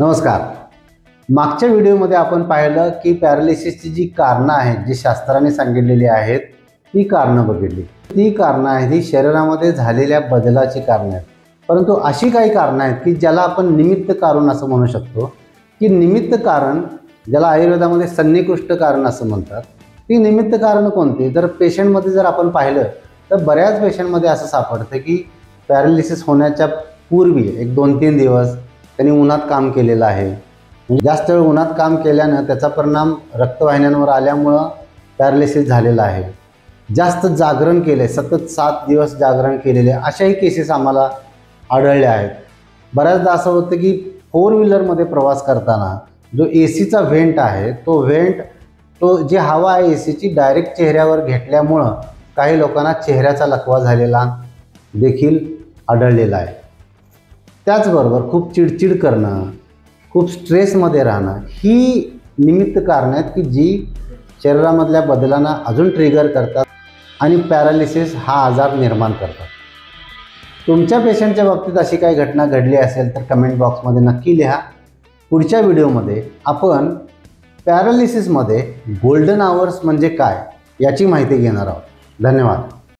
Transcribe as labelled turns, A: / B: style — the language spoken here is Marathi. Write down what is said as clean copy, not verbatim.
A: नमस्कार. मागच्या व्हिडिओमध्ये आपण पाहिलं की पॅरालिसिसची जी कारणं आहेत जी शास्त्राने सांगितलेली आहेत ती कारणं बघितली. ती कारणं आहेत ही शरीरामध्ये झालेल्या बदलाची कारणं आहेत. परंतु अशी काही कारणं आहेत की ज्याला आपण निमित्त कारण असं म्हणू शकतो की निमित्त कारण ज्याला आयुर्वेदामध्ये सन्निकृष्ट कारण असं म्हणतात. ती निमित्त कारण कोणती? जर पेशंटमध्ये जर आपण पाहिलं तर बऱ्याच पेशंटमध्ये असं सापडतं की पॅरालिसिस होण्याच्या पूर्वी एक 2-3 दिवस त्यांनी उन्हात काम केलेलं आहे. म्हणजे जास्त वेळ उन्हात काम केल्यानं त्याचा परिणाम रक्तवाहिन्यांवर आल्यामुळं पॅरालिसिस झालेला आहे. जास्त जागरण केले, सतत 7 दिवस जागरण केलेले अशाही केसेस आम्हाला आढळल्या आहेत. बऱ्याचदा असं होतं की 4 व्हीलरमध्ये प्रवास करताना जो एसीचा व्हेंट आहे तो जी हवा आहे एसीची डायरेक्ट चेहऱ्यावर घेतल्यामुळं काही लोकांना चेहऱ्याचा लकवा झालेला देखील आढळलेला आहे. त्याचबरोबर खूप चिडचिड करणं, खूप स्ट्रेसमध्ये राहणं ही निमित्त कारणं आहेत की जी शरीरामधल्या बदलांना अजून ट्रिगर करतात आणि पॅरालिसिस हा आजार निर्माण करतात. तुमच्या पेशंटच्या बाबतीत अशी काही घटना घडली असेल तर कमेंट बॉक्समध्ये नक्की लिहा. पुढच्या व्हिडिओमध्ये आपण पॅरालिसिसमध्ये गोल्डन आवर्स म्हणजे काय याची माहिती घेणार आहोत. धन्यवाद.